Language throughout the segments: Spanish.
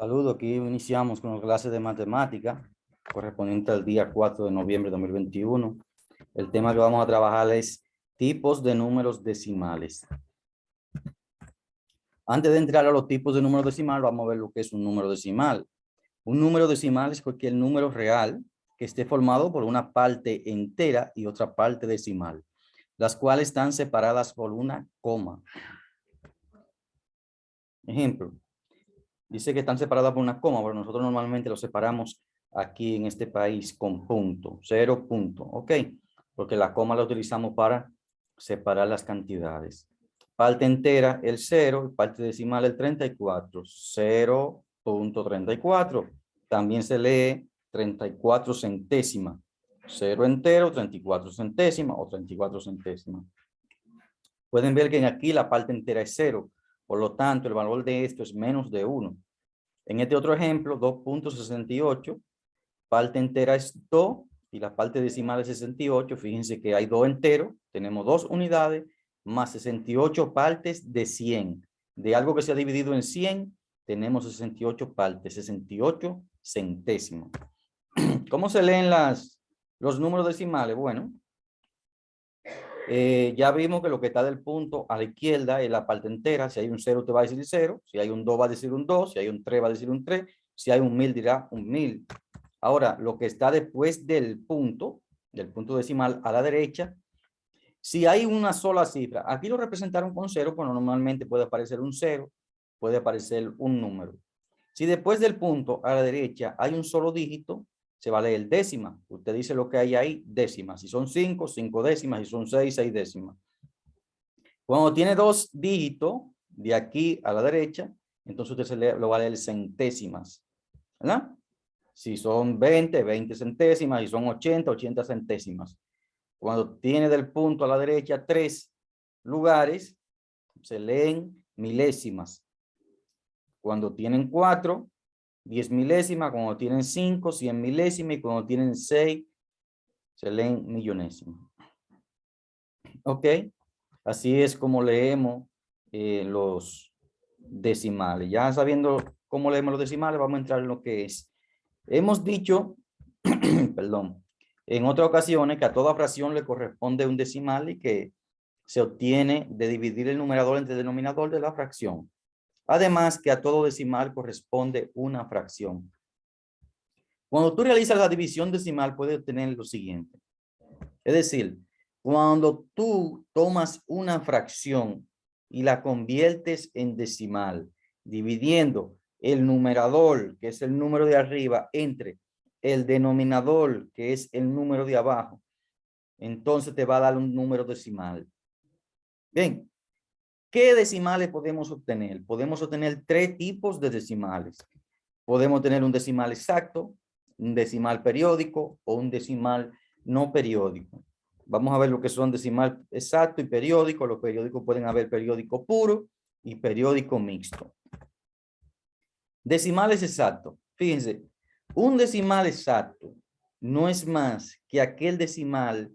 Saludos, aquí iniciamos con las clases de matemática correspondiente al día 4 de noviembre de 2021. El tema que vamos a trabajar es tipos de números decimales. Antes de entrar a los tipos de números decimales, vamos a ver lo que es un número decimal. Un número decimal es cualquier número real que esté formado por una parte entera y otra parte decimal, las cuales están separadas por una coma. Ejemplo. Dice que están separadas por una coma, pero nosotros normalmente los separamos aquí en este país con punto, 0 punto, ¿ok? Porque la coma la utilizamos para separar las cantidades. Parte entera, el 0, parte decimal, el 34, 0.34. También se lee 34 centésimas. 0 entero, 34 centésimas o 34 centésimas. Pueden ver que aquí la parte entera es 0. Por lo tanto, el valor de esto es menos de 1. En este otro ejemplo, 2.68, parte entera es 2 y la parte decimal es 68. Fíjense que hay 2 enteros, tenemos 2 unidades, más 68 partes de 100. De algo que se ha dividido en 100, tenemos 68 partes, 68 centésimos. ¿Cómo se leen los números decimales? Bueno, ya vimos que lo que está del punto a la izquierda es la parte entera. Si hay un 0 te va a decir 0, si hay un 2 va a decir un 2, si hay un 3 va a decir un 3, si hay un 1000 dirá un 1000. Ahora, lo que está después del punto decimal a la derecha, si hay una sola cifra, aquí lo representaron con 0, pero normalmente puede aparecer un 0, puede aparecer un número. Si después del punto a la derecha hay un solo dígito, se va a leer décima. Usted dice lo que hay ahí, décimas. Si son 5, 5 décimas. Si son 6, 6 décimas. Cuando tiene dos dígitos, de aquí a la derecha, entonces usted lo va a leer centésimas. ¿Verdad? Si son 20, 20 centésimas. Si son 80, 80 centésimas. Cuando tiene del punto a la derecha 3 lugares, se leen milésimas. Cuando tienen 4, 10 milésimas, cuando tienen 5, 100 milésimas, y cuando tienen 6, se leen millonésimas. ¿Ok? Así es como leemos los decimales. Ya sabiendo cómo leemos los decimales, vamos a entrar en lo que es. Hemos dicho, perdón, en otras ocasiones que a toda fracción le corresponde un decimal y que se obtiene de dividir el numerador entre el denominador de la fracción. Además que a todo decimal corresponde una fracción. Cuando tú realizas la división decimal, puedes obtener lo siguiente. Es decir, cuando tú tomas una fracción y la conviertes en decimal, dividiendo el numerador, que es el número de arriba, entre el denominador, que es el número de abajo, entonces te va a dar un número decimal. Bien, ¿qué decimales podemos obtener? Podemos obtener 3 tipos de decimales. Podemos tener un decimal exacto, un decimal periódico o un decimal no periódico. Vamos a ver lo que son decimal exacto y periódico. Los periódicos pueden haber periódico puro y periódico mixto. Decimales exactos. Fíjense, un decimal exacto no es más que aquel decimal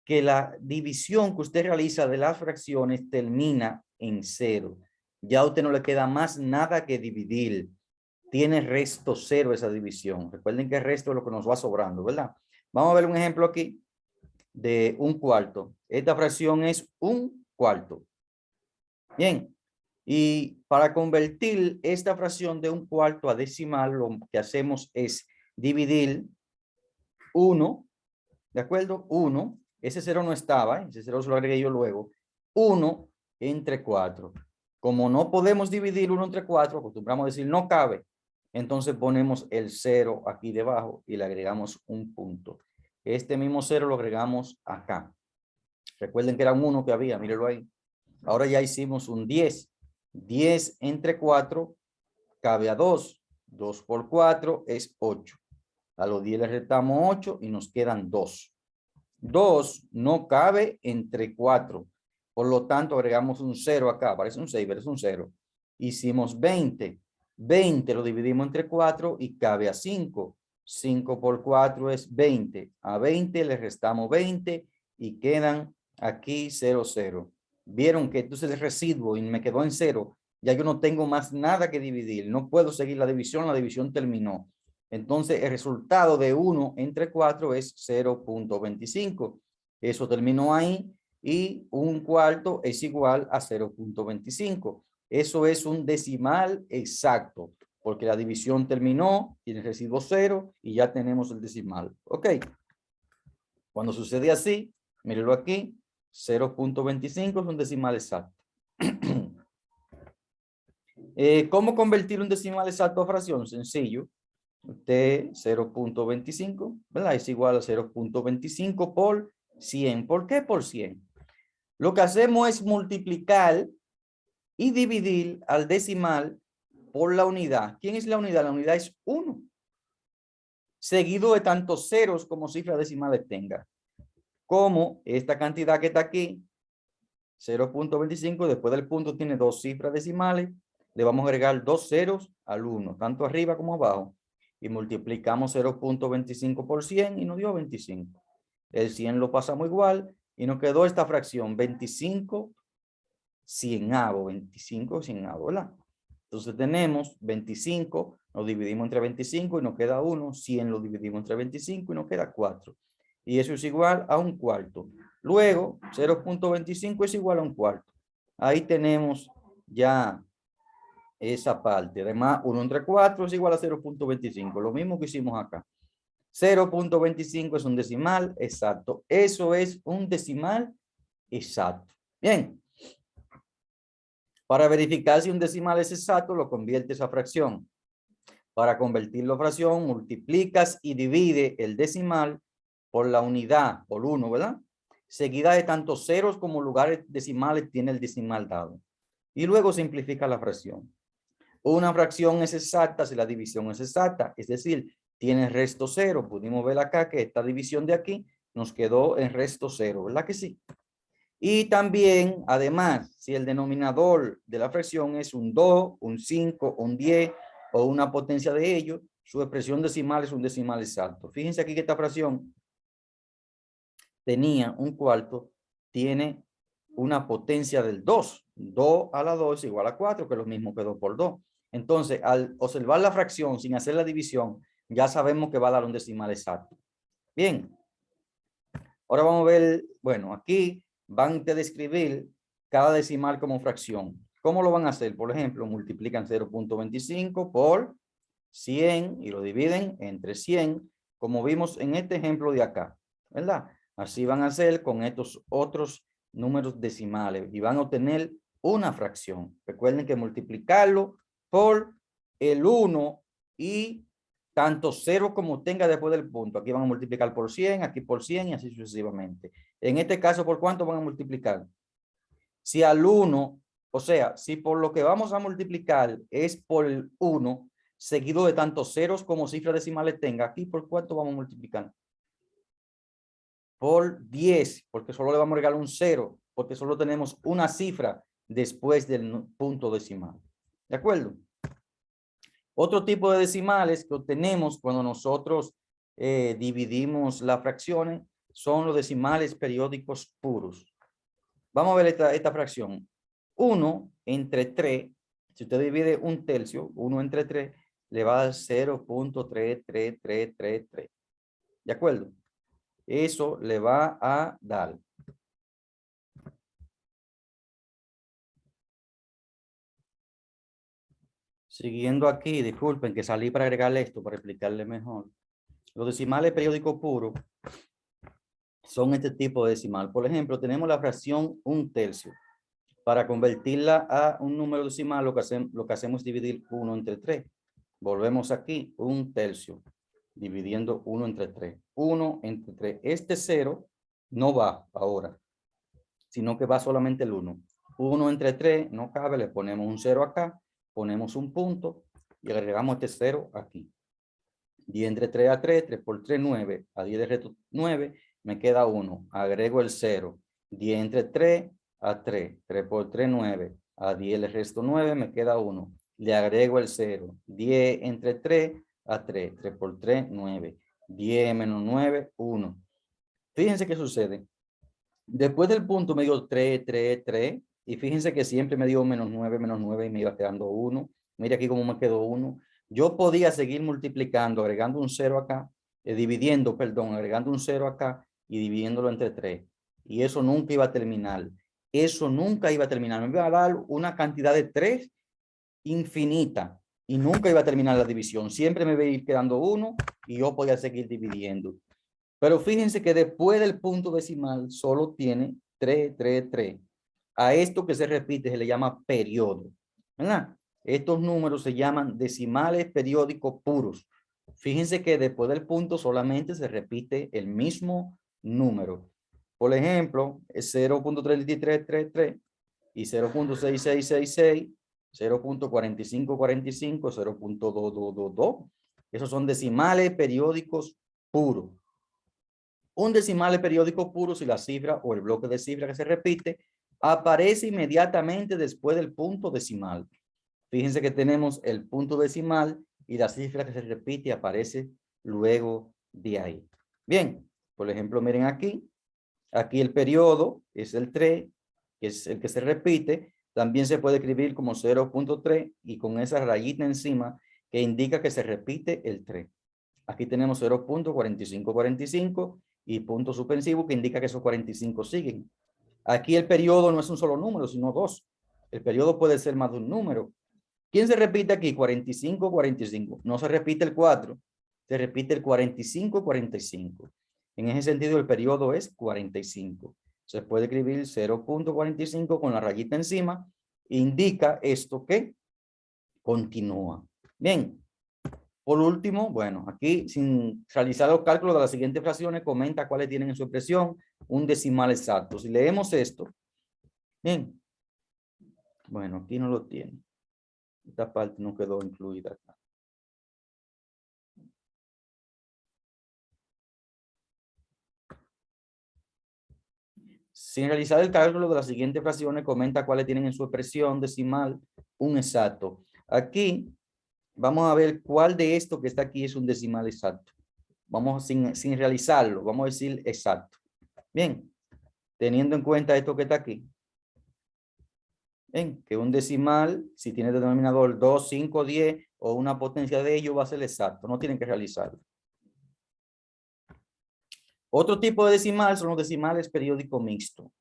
que la división que usted realiza de las fracciones termina en 0. Ya a usted no le queda más nada que dividir. Tiene resto 0 esa división. Recuerden que el resto es lo que nos va sobrando, ¿verdad? Vamos a ver un ejemplo aquí de un cuarto. Esta fracción es un cuarto. Bien. Y para convertir esta fracción de un cuarto a decimal, lo que hacemos es dividir 1, ¿de acuerdo? 1. Ese 0 no estaba, ese 0 se lo agregué yo luego. 1 entre 4. Como no podemos dividir 1 entre 4, acostumbramos a decir no cabe. Entonces ponemos el 0 aquí debajo y le agregamos un punto. Este mismo 0 lo agregamos acá. Recuerden que era un 1 que había, mírenlo ahí. Ahora ya hicimos un 10. 10 entre 4 cabe a 2. 2 por 4 es 8. A los 10 le restamos 8 y nos quedan 2. 2 no cabe entre 4. Por lo tanto, agregamos un 0 acá. Parece un 6, pero es un 0. Hicimos 20. 20 lo dividimos entre 4 y cabe a 5. 5 por 4 es 20. A 20 le restamos 20 y quedan aquí 0, 0. Vieron que entonces el residuo y me quedó en 0 ya yo no tengo más nada que dividir. No puedo seguir la división terminó. Entonces, el resultado de 1 entre 4 es 0.25. Eso terminó ahí y 1/4 es igual a 0.25. Eso es un decimal exacto, porque la división terminó, tiene residuo 0 y ya tenemos el decimal. ¿Ok? Cuando sucede así, mírenlo aquí, 0.25 es un decimal exacto. ¿Cómo convertir un decimal exacto a fracción? Sencillo. Usted 0.25, ¿verdad? Es igual a 0.25 por 100. ¿Por qué por 100? Lo que hacemos es multiplicar y dividir al decimal por la unidad. ¿Quién es la unidad? La unidad es 1. Seguido de tantos ceros como cifras decimales tenga. Como esta cantidad que está aquí, 0.25, después del punto tiene 2 cifras decimales, le vamos a agregar 2 ceros al 1, tanto arriba como abajo, y multiplicamos 0.25 por 100 y nos dio 25. El 100 lo pasamos igual y nos quedó esta fracción, 25 cienavo, 25 cienavo, ¿verdad? Entonces tenemos 25, nos dividimos entre 25 y nos queda 1, 100 lo dividimos entre 25 y nos queda 4. Y eso es igual a 1/4. Luego, 0.25 es igual a 1/4. Ahí tenemos ya esa parte. Además, 1 entre 4 es igual a 0.25. Lo mismo que hicimos acá. 0.25 es un decimal exacto. Eso es un decimal exacto. Bien. Para verificar si un decimal es exacto, lo conviertes a fracción. Para convertirlo a fracción, multiplicas y divide el decimal por la unidad, por 1, ¿verdad? Seguida de tantos ceros como lugares decimales tiene el decimal dado. Y luego simplifica la fracción. Una fracción es exacta si la división es exacta, es decir, tiene resto 0. Pudimos ver acá que esta división de aquí nos quedó en resto 0, ¿verdad que sí? Y también, además, si el denominador de la fracción es un 2, un 5, un 10 o una potencia de ello, su expresión decimal es un decimal exacto. Fíjense aquí que esta fracción tenía 1/4, tiene una potencia del 2. 2 a la 2 es igual a 4, que es lo mismo que 2 por 2. Entonces, al observar la fracción sin hacer la división, ya sabemos que va a dar un decimal exacto. Bien. Ahora vamos a ver, bueno, aquí van a describir cada decimal como fracción. ¿Cómo lo van a hacer? Por ejemplo, multiplican 0.25 por 100 y lo dividen entre 100, como vimos en este ejemplo de acá, ¿verdad? Así van a hacer con estos otros números decimales y van a obtener una fracción. Recuerden que multiplicarlo por el 1 y tanto 0 como tenga después del punto. Aquí van a multiplicar por 100, aquí por 100 y así sucesivamente. En este caso, ¿por cuánto van a multiplicar? Si al 1, o sea, si por lo que vamos a multiplicar es por el 1, seguido de tantos ceros como cifras decimales tenga, aquí ¿por cuánto vamos a multiplicar? Por 10, porque solo le vamos a regalar un 0, porque solo tenemos una cifra después del punto decimal. ¿De acuerdo? Otro tipo de decimales que obtenemos cuando nosotros dividimos las fracciones son los decimales periódicos puros. Vamos a ver esta fracción. 1 entre 3, si usted divide un tercio, 1 entre 3, le va a dar 0.3333. ¿De acuerdo? Eso le va a dar. Siguiendo aquí, disculpen que salí para agregarle esto, para explicarle mejor. Los decimales periódicos puros son este tipo de decimal. Por ejemplo, tenemos la fracción 1/3. Para convertirla a un número decimal, lo que hacemos es dividir 1 entre 3. Volvemos aquí, 1/3, dividiendo 1 entre 3. 1 entre 3. Este 0 no va ahora, sino que va solamente el 1. 1 entre 3 no cabe, le ponemos un 0 acá, ponemos un punto y agregamos este 0 aquí. 10 entre 3 a 3, 3 por 3, 9. A 10 de resto 9, me queda 1. Agrego el 0. 10 entre 3 a 3. 3 por 3, 9. A 10 le resto 9, me queda 1. Le agrego el 0. 10 entre 3 a 3. 3 por 3, 9. 10 menos 9, 1. Fíjense qué sucede. Después del punto me dio 3, 3, 3. Y fíjense que siempre me dio menos 9 y me iba quedando 1. Mira aquí cómo me quedó 1. Yo podía seguir multiplicando, agregando un 0 acá, dividiendo, perdón, agregando un 0 acá y dividiéndolo entre 3. Y eso nunca iba a terminar. Eso nunca iba a terminar. Me iba a dar una cantidad de 3 infinita y nunca iba a terminar la división. Siempre me iba a ir quedando 1 y yo podía seguir dividiendo. Pero fíjense que después del punto decimal solo tiene 3, 3, 3. A esto que se repite se le llama periodo, ¿verdad? Estos números se llaman decimales periódicos puros. Fíjense que después del punto solamente se repite el mismo número. Por ejemplo, es 0.3333 y 0.6666, 0.4545, 0.2222. Esos son decimales periódicos puros. Un decimal periódico puro si la cifra o el bloque de cifra que se repite aparece inmediatamente después del punto decimal. Fíjense que tenemos el punto decimal y la cifra que se repite aparece luego de ahí. Bien, por ejemplo, miren aquí. Aquí el periodo es el 3, que es el que se repite. También se puede escribir como 0.3 y con esa rayita encima que indica que se repite el 3. Aquí tenemos 0.4545 y punto suspensivo que indica que esos 45 siguen. Aquí el periodo no es un solo número, sino 2. El periodo puede ser más de un número. ¿Quién se repite aquí? 45, 45. No se repite el 4, se repite el 45, 45. En ese sentido, el periodo es 45. Se puede escribir 0.45 con la rayita encima. Indica esto que continúa. Bien. Por último, bueno, aquí sin realizar los cálculos de las siguientes fracciones, comenta cuáles tienen en su expresión un decimal exacto. Si leemos esto, bien, bueno, aquí no lo tiene. Esta parte no quedó incluida acá. Sin realizar el cálculo de las siguientes fracciones, comenta cuáles tienen en su expresión decimal un exacto. Aquí vamos a ver cuál de esto que está aquí es un decimal exacto. Vamos sin realizarlo, vamos a decir exacto. Bien, teniendo en cuenta esto que está aquí. Bien, que un decimal, si tiene denominador 2, 5, 10 o una potencia de ello, va a ser exacto. No tienen que realizarlo. Otro tipo de decimal son los decimales periódico mixto.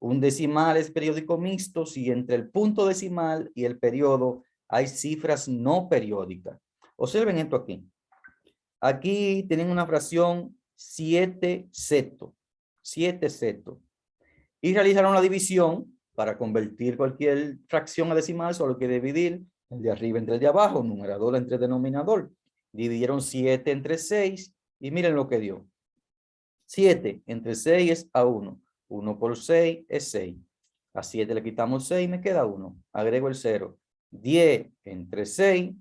Un decimal es periódico mixto si entre el punto decimal y el periodo hay cifras no periódicas. Observen esto aquí. Aquí tienen una fracción 7 seto. 7 seto. Y realizaron la división para convertir cualquier fracción a decimal, solo hay que dividir el de arriba entre el de abajo, numerador entre denominador. Dividieron 7 entre 6 y miren lo que dio. 7 entre 6 es a 1. 1 por 6 es 6. A 7 le quitamos 6 y me queda 1. Agrego el 0. 10 entre 6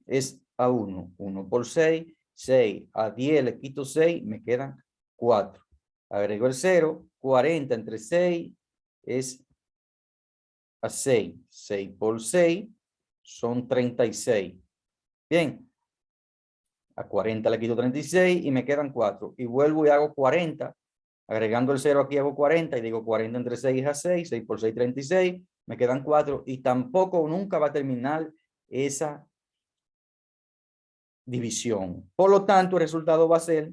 es a 1. 1 por 6, 6. A 10 le quito 6, me quedan 4. Agrego el 0. 40 entre 6 es a 6. 6 por 6 son 36. Bien. A 40 le quito 36 y me quedan 4. Y vuelvo y hago 40. Agregando el 0 aquí hago 40 y digo 40 entre 6 es a 6. 6 por 6, 36. Me quedan 4 y tampoco nunca va a terminar esa división. Por lo tanto, el resultado va a ser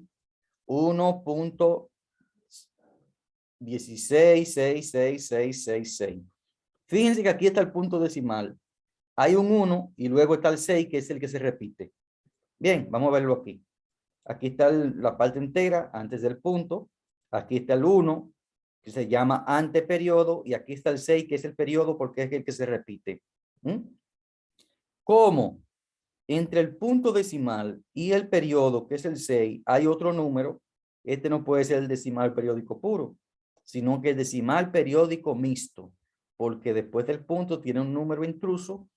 1.1666666. Fíjense que aquí está el punto decimal. Hay un 1 y luego está el 6 que es el que se repite. Bien, vamos a verlo aquí. Aquí está la parte entera antes del punto. Aquí está el 1 que se llama anteperiodo y aquí está el 6 que es el periodo porque es el que se repite. ¿Cómo? Entre el punto decimal y el periodo, que es el 6, hay otro número. Este no puede ser el decimal periódico puro, sino que el decimal periódico mixto, porque después del punto tiene un número intruso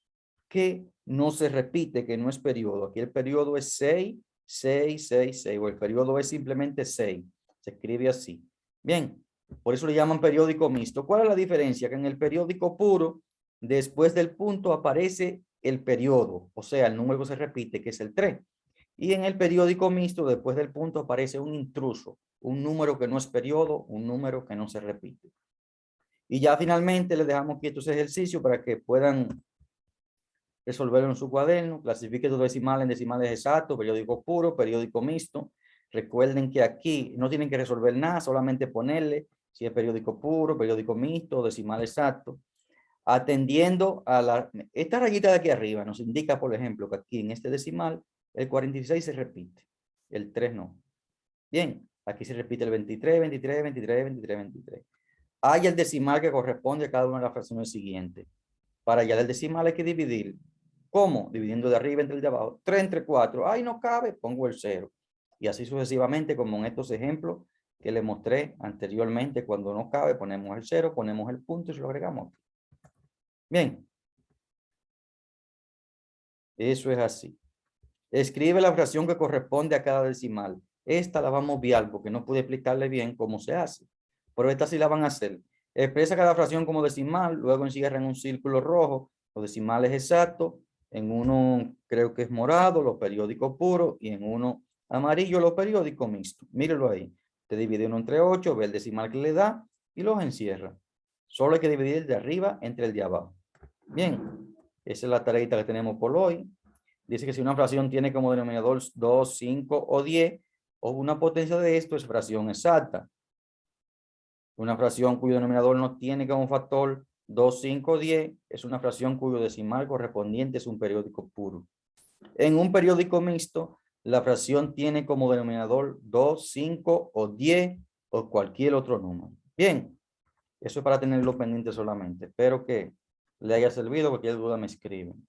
que no se repite, que no es periodo. Aquí el periodo es 6, 6, 6, 6, o el periodo es simplemente 6. Se escribe así. Bien, por eso le llaman periódico mixto. ¿Cuál es la diferencia? Que en el periódico puro, después del punto aparece el periodo, o sea, el número que se repite, que es el 3. Y en el periódico mixto, después del punto aparece un intruso, un número que no es periodo, un número que no se repite. Y ya finalmente les dejamos aquí estos ejercicios para que puedan resolverlo en su cuaderno. Clasifique tus decimales en decimales exactos, periódico puro, periódico mixto. Recuerden que aquí no tienen que resolver nada, solamente ponerle si es periódico puro, periódico mixto, decimal exacto. Atendiendo a esta rayita de aquí arriba nos indica, por ejemplo, que aquí en este decimal el 46 se repite, el 3 no. Bien, aquí se repite el 23, 23, 23, 23, 23. Hay el decimal que corresponde a cada una de las fracciones siguientes. Para hallar el decimal hay que dividir. ¿Cómo? Dividiendo de arriba entre el de abajo. 3 entre 4. Ay, no cabe, pongo el 0. Y así sucesivamente, como en estos ejemplos que les mostré anteriormente. Cuando no cabe, ponemos el 0, ponemos el punto y se lo agregamos. Bien. Eso es así. Escribe la fracción que corresponde a cada decimal. Esta la vamos a obviar porque no pude explicarle bien cómo se hace. Pero esta sí la van a hacer. Expresa cada fracción como decimal, luego encierra en un círculo rojo los decimales exactos, en uno creo que es morado, los periódicos puros, y en uno amarillo, los periódicos mixtos. Mírelo ahí. Te divide uno entre 8, ve el decimal que le da y los encierra. Solo hay que dividir el de arriba entre el de abajo. Bien, esa es la tareita que tenemos por hoy. Dice que si una fracción tiene como denominador 2, 5 o 10, o una potencia de esto es fracción exacta. Una fracción cuyo denominador no tiene como factor 2, 5 o 10 es una fracción cuyo decimal correspondiente es un periódico puro. En un periódico mixto, la fracción tiene como denominador 2, 5 o 10 o cualquier otro número. Bien, eso es para tenerlo pendiente solamente. Espero que le haya servido. Cualquier duda me escriben.